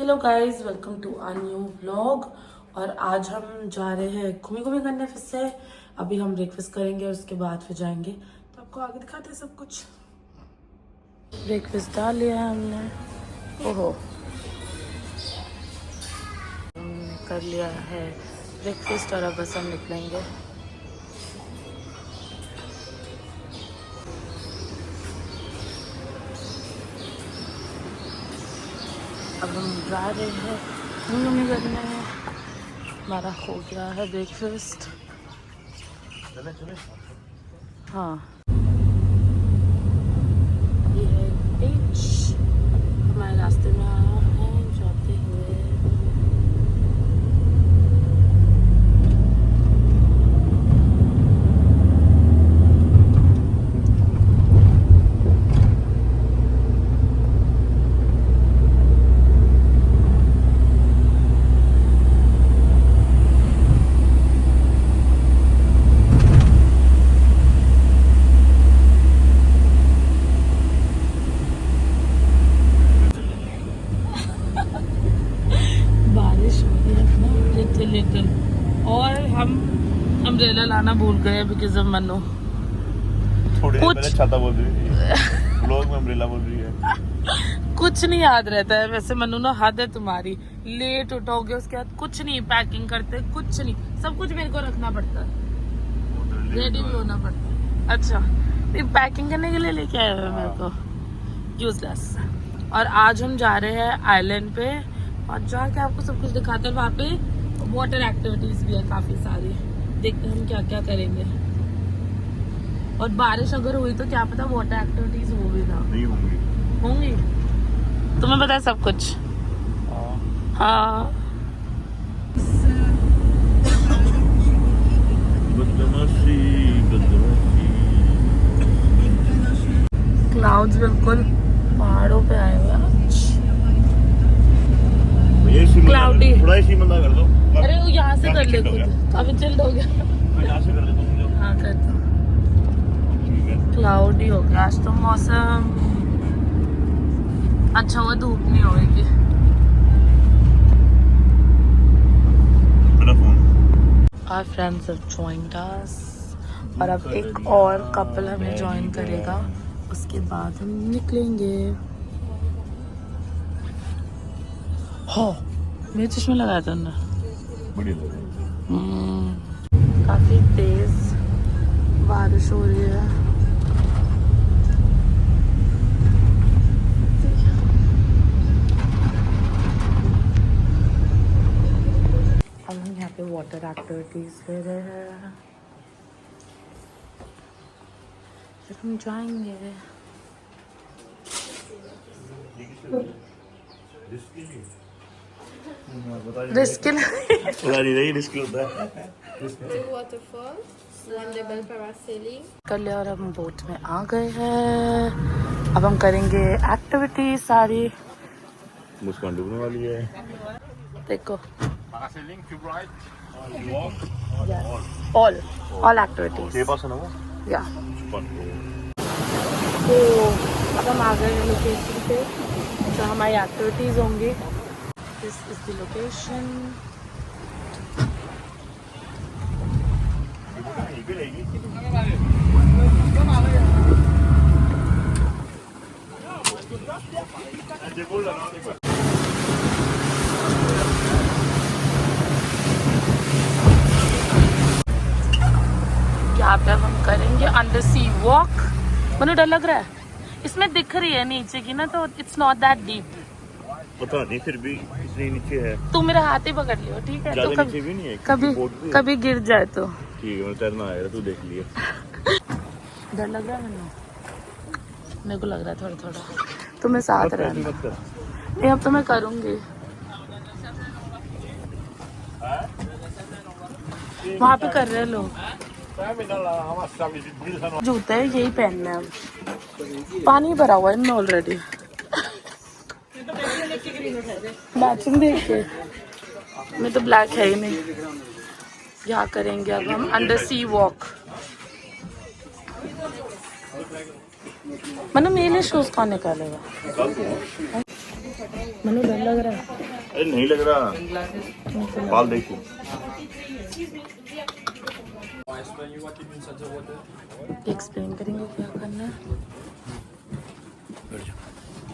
Hello guys, welcome to a new vlog. और आज हम जा रहे हैं घूमी करने फिर से। अभी हम ब्रेकफास्ट करेंगे और उसके बाद फिर जाएंगे, तो आपको आगे दिखाते हैं सब कुछ। ब्रेकफास्ट डाल लिया है हमने। ओहो, हमने कर लिया है ब्रेकफास्ट और अब बस हम निकलेंगे। अब हम जा रहे हैं घूमी करने। हमारा हो गया है ब्रेकफास्ट। हाँ, ये है बीच। हमारे रास्ते में आया है जाते हुए। और हम अम्ब्रेला लाना भूल गए बिकॉज ऑफ मनु। कुछ छाता बोल रही है, लोग में अम्ब्रेला बोल रही है। कुछ नहीं याद रहता है वैसे मनु ना, हद है तुम्हारी। लेट उठोगे उसके बाद कुछ नहीं, पैकिंग करते कुछ नहीं, सब कुछ मेरे को रखना पड़ता है, रेडी भी होना पड़ता है। अच्छा, पैकिंग करने के लिए लेके आए हुए मेरे को, यूजलेस। और आज हम जा रहे हैं आइलैंड पे और जाके आपको सब कुछ दिखाते हैं। वहाँ पे वाटर एक्टिविटीज भी है काफी सारी, देखते हैं हम क्या क्या करेंगे। और बारिश अगर हुई तो क्या पता वाटर एक्टिविटीज हो भी ना। नहीं होंगी। तुम्हें पता है सब कुछ। हाँ, क्लाउड्स बिल्कुल पहाड़ों पे आए हुए हैं। क्लाउडी। थोड़ा ही मंदा कर दो। अरे वो यहाँ से कर ले खुद, अभी चिल्ड हो गया। यहाँ से कर देता हूँ। हाँ कर दो। क्लाउडी हो गया आज तो मौसम। अच्छा हुआ धूप नहीं होगी। Our friends have joined us और अब एक और कपल हमें ज्वाइन करेगा, उसके बाद हम निकलेंगे। हो, मेरे चश्मे लगाया था ना। काफी तेज बारिश हो रही है। अब हम यहाँ पे वाटर एक्टिविटीज ले रहे हैं, फिर हम जाएंगे। रिस्क होता है। कर लिया और हम बोट में आ गए हैं। अब हम करेंगे एक्टिविटी सारी। मुस्कान डूबने वाली है। देखो, ऑल एक्टिविटीज या। तो अब हम आ गए हैं लोकेशन पे, तो हमारी एक्टिविटीज होंगी। This is the location. यहाँ पे हम करेंगे अंडर सी वॉक। मनु डर लग रहा है, इसमें दिख रही है नीचे की ना, तो इट्स नॉट दैट डीप। पता नहीं, फिर भी इतनी नीचे है। तू मेरा हाथ ही पकड़ लियो, ठीक है? तो नीचे भी नहीं है, कभी गिर जाए तो ठीक है। मैं तैरना आएगा, तू देख लिया। डर लग रहा है मेरे को लग रहा है थोड़ा थोड़ा। तुम्हें साथ रहना। नहीं, अब तो मैं करूँगी। वहाँ पे कर रहे हैं लोग। जूते यही पहनने हैं अब। पानी भरा हुआ है इनमें ऑलरेडी। मैचिंग देख के मैं तो ब्लैक है ही नहीं। यहाँ करेंगे अब हम अंडर सी वॉक। मतलब मेरे लिए शूज कौन निकालेगा? मनु डर लग रहा है। अरे नहीं लग रहा, बाल देखो। एक्सप्लेन करेंगे क्या करना है।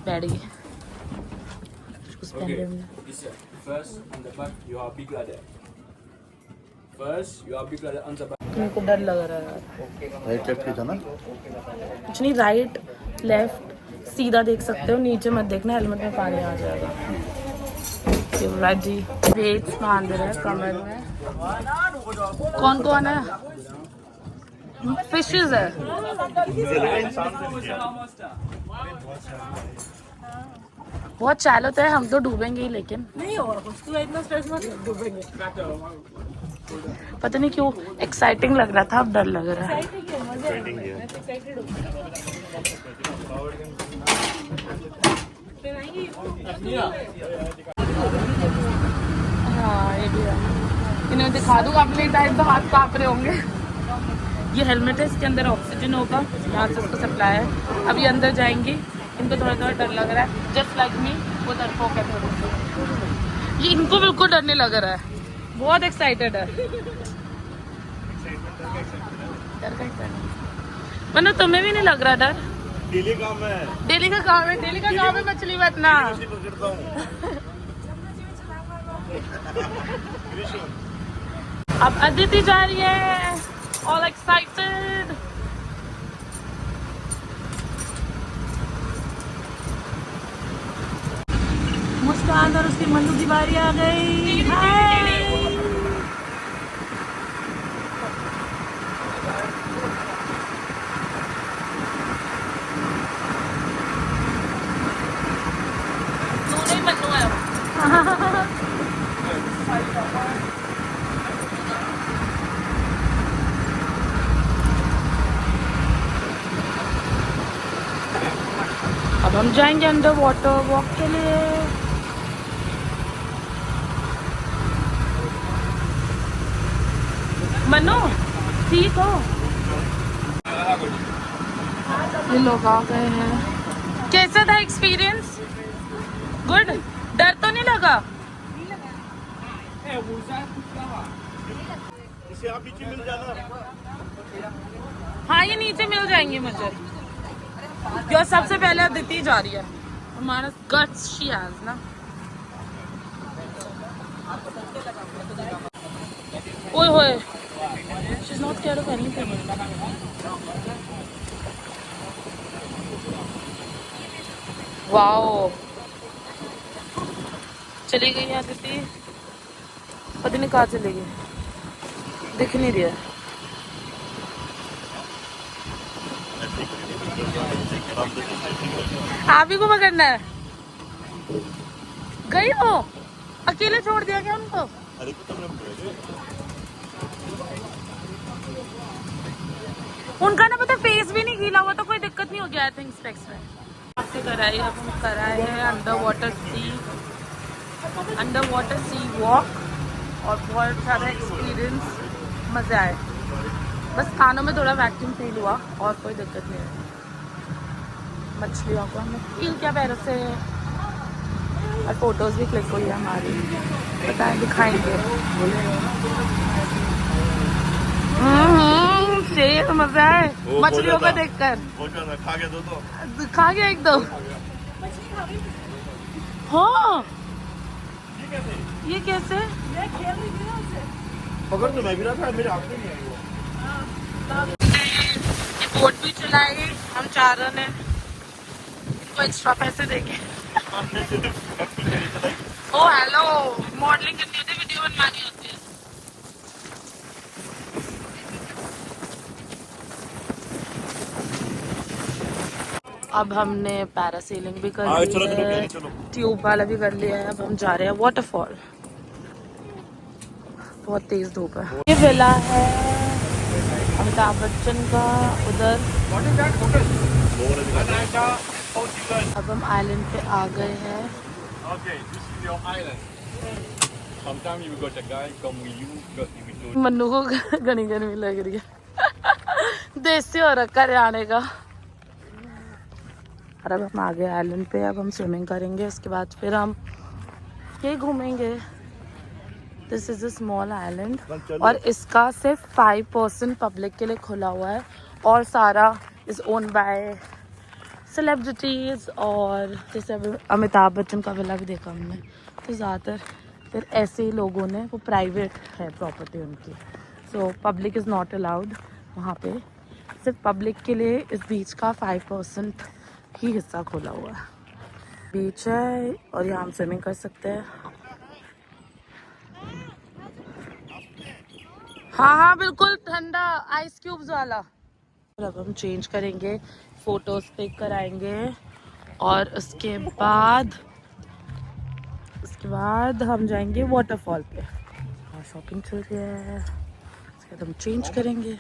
बैठ गए। Okay, this is first on the back you are big like that. First you are big like that on the back. मेरे को डर लग रहा है यार। राइट लेफ्ट था ना? कुछ नहीं, राइट लेफ्ट सीधा देख सकते हो, नीचे मत देखना, हेलमेट में पानी आ जाएगा। जी वेट्स बांध रहे हैं कमर में। कौन कौन है? फिशेस है। बहुत चालो तो है, हम तो डूबेंगे ही, लेकिन नहीं होगा कुछ, तू इतना स्ट्रेस मत ले, डूबेंगे। पता नहीं क्यों एक्साइटिंग लग रहा था, अब डर लग रहा है। हाँ ये भी है, इन्हें दिखा दूँ अपने टाइम तो हाथ कांप रहे होंगे। ये हेलमेट है, इसके अंदर ऑक्सीजन होगा, यहाँ से उसको सप्लाई है। अभी अंदर जाएंगे, इनको थोड़ा थोड़ा डर लग रहा है, जस्ट लाइक मी, वो डरपोक है थोड़े से। ये इनको बिल्कुल डर नहीं लग रहा है, बहुत एक्साइटेड है। डर का मनु तुम्हें भी नहीं लग रहा डर? डेली काम है, डेली का काम है, डेली का काम है मछली बतना। अब अदिति जा रही है, ऑल एक्साइटेड। मुस्कान और उसकी मनु की बारी आ गई। हाय तू नहीं मनु है। अब हम जाएंगे अंडर वाटर वॉक के लिए। मनु ठीक हो? ये लोग आ गए हैं। कैसा था एक्सपीरियंस? गुड? डर तो नहीं लगा? इसे आप नीचे मिल जाना। हाँ ये नीचे मिल जाएंगे मुझे। जो सबसे पहले अदिति जा रही है, हमारा गट्स शी हैज ना। ओए होए, she is not care of anything. Wow, चली गई है अदिति, पता नहीं कहाँ चली गई, दिख नहीं रही है। आप ही को पकड़ना है? गई हो? अकेले छोड़ दिया क्या उनको? अरे उनका ना पता फेस भी नहीं गीला हुआ तो कोई दिक्कत नहीं हो गया। आई थिंक स्पेक्स में कराई, अब हम कराए हैं अंडर वाटर सी वॉक, और बहुत सारा एक्सपीरियंस, मजा आए। बस कानों में थोड़ा वैक्यूम फील हुआ और कोई दिक्कत नहीं है। मछलियों को हमने फील किया पैरों से, और फोटोज भी क्लिक हुई है हमारी, बताएं दिखाएंगे। शेर मजा है मछलियों को देखकर। खा गया दो तो, खा गया एक दो। हाँ ये कैसे? पकड़ तो मैं भी रहा था, मेरे हाथ में नहीं आई वो। बोट भी चलाई हम चारों ने, इनको एक्स्ट्रा पैसे देंगे। ओ हेलो, मॉडलिंग करनी होती है, वीडियो बनवानी होती है। अब हमने पैरासेलिंग भी कर ली है, ट्यूब वाला भी कर लिया है। अब हम जा रहे हैं वाटरफॉल। बहुत तेज धूप है। ये विला है अमिताभ बच्चन का उधर। अब हम आइलैंड पे आ गए हैं। मन्नू को घनी गर्मी लग रही है। देसी हो रखा हरियाणे का। और अब हम आ गए आइलैंड पे। अब हम स्विमिंग करेंगे, उसके बाद फिर हम ये घूमेंगे। This is a small island और इसका सिर्फ 5% पब्लिक के लिए खुला हुआ है और सारा इज़ ओन बाय सेलिब्रिटीज़। और जैसे अब अमिताभ बच्चन का विला भी देखा हमने, तो ज़्यादातर फिर ऐसे ही लोगों ने, वो प्राइवेट है प्रॉपर्टी उनकी, so public is not allowed वहाँ पे। सिर्फ पब्लिक के लिए इस बीच का 5% ही हिस्सा खोला हुआ है। बीच है और यहाँ हम स्विमिंग कर सकते हैं। हाँ हाँ बिल्कुल ठंडा, आइस क्यूब्स वाला। अब हम चेंज करेंगे, फोटोज क्लिक कराएंगे और उसके बाद हम जाएंगे वाटरफॉल पे। और शॉपिंग चल रही है, उसके बाद हम चेंज करेंगे।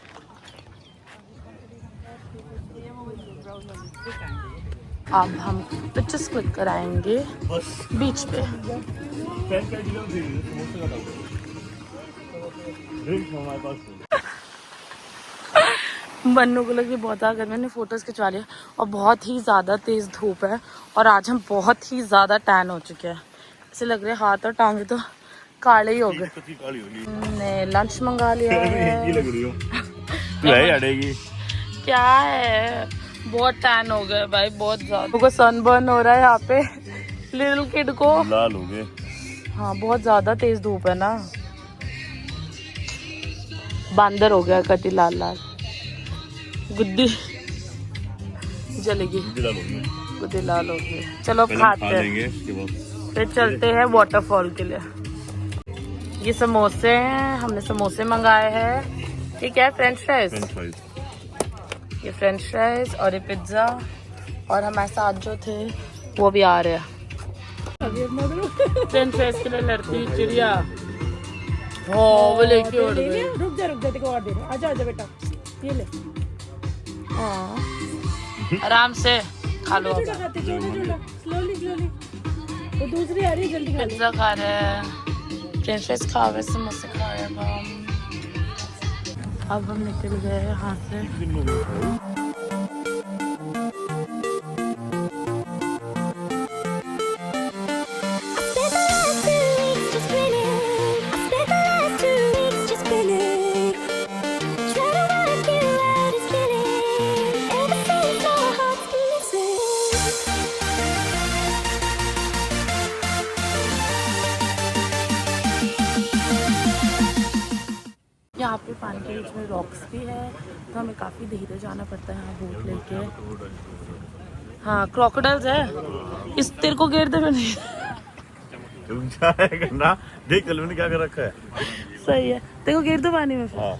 अब हम पिक्चर्स क्लिक कराएंगे बीच पे। मन्नू को लगी बहुत ज़्यादा गर्मी, मैंने फोटोज खिंचवा लिया और बहुत ही ज़्यादा तेज़ धूप है और आज हम बहुत ही ज़्यादा टैन हो चुके हैं। ऐसे लग रहे हाथ और टांगे तो काले ही हो गए। हमने लंच मंगा लिया है। क्या है, बहुत टैन हो गए भाई, बहुत ज़्यादा को सनबर्न हो रहा है यहाँ पे। लिटिल किड को लाल हो गए। हाँ बहुत ज़्यादा तेज़ धूप है ना, बंदर हो गया कटी लाल लाल, गुद्दी जलेगी, गुद्दी लाल हो गई। चलो अब खाते हैं, फिर चलते हैं वाटरफॉल के लिए। ये समोसे हैं, हमने समोसे मंगाए हैं। ठीक है, फ्रेंच फ्राइज, ये फ्रेंच फ्राइज और ये पिज्ज़ा। और हमारे साथ जो थे वो भी आ रहे हैं। फ्रेंच फ्राइज के लिए लड़ती हुई चिड़िया वो लेके उड़ गई। रुक जा तेरे को और दे रहे। आजा आजा बेटा, ये ले। आराम से खा लो। खाते स्लोली स्लोली। वो दूसरी आ रही है, जल्दी खा ले। पिज्ज़ा खा रहे हैं, फ्रेंच फ्राइज खा रहे, समोसे खा रहे हैं। अब हम निकल गए यहाँ से। यहाँ पे पानी के बीच में रॉक्स भी है, तो हमें काफ़ी धीरे जाना पड़ता है यहाँ बोट लेके। हाँ क्रोकोडाइल्स है, इस तेरे को घेर दे मैंने। करना देख कल मैंने क्या कर रखा है। सही है, तेरे को घेर दो पानी में फिर। हाँ।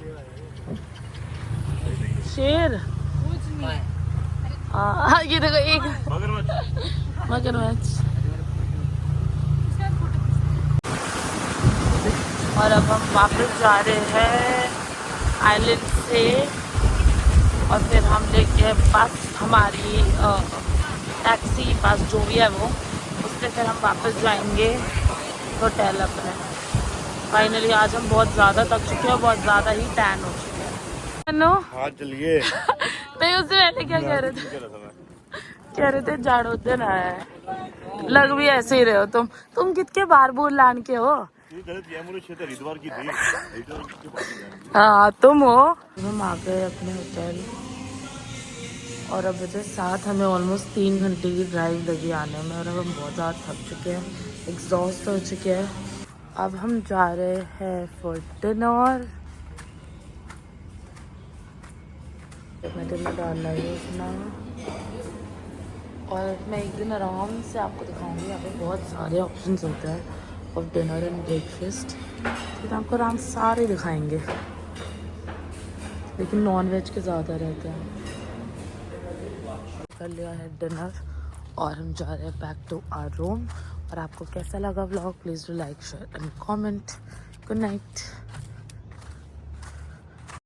शेर, हाँ ये देखो एक मगरमच्छ। और अब हम वापस जा रहे हैं आइलैंड से और फिर हम लेके बस, हमारी टैक्सी बस जो भी है वो, उससे फिर हम वापस जाएंगे होटल अपने। फाइनली आज हम बहुत ज़्यादा थक चुके हैं, बहुत ज़्यादा ही टैन हो चुके हैं। नो हाँ चलिए। तो उससे पहले क्या कह रहे थे? कह रहे थे जाड़ो दिन है, लग भी ऐसे ही रहे हो तुम कितने बार बोल लान के हो। हरिद्वार की थी। हाँ तुम हो। हम आ गए अपने होटल और अब बजे 7, हमें ऑलमोस्ट 3 घंटे की ड्राइव लगी आने में और अब हम बहुत ज़्यादा थक चुके हैं, एग्जॉस्ट हो चुके हैं। अब हम जा रहे हैं फॉर डिनर। मैं डिनर डालना ही अपना और मैं एक दिन आराम से आपको दिखाऊंगी। यहाँ पे बहुत सारे ऑप्शंस होते हैं और डिनर एंड ब्रेकफास्ट, तो आपको आराम से सारे दिखाएंगे, लेकिन नॉन वेज के ज़्यादा रहते हैं। कर लिया है डिनर और हम जा रहे हैं बैक टू आवर रूम। और आपको कैसा लगा vlog, please do like share and comment. Good night.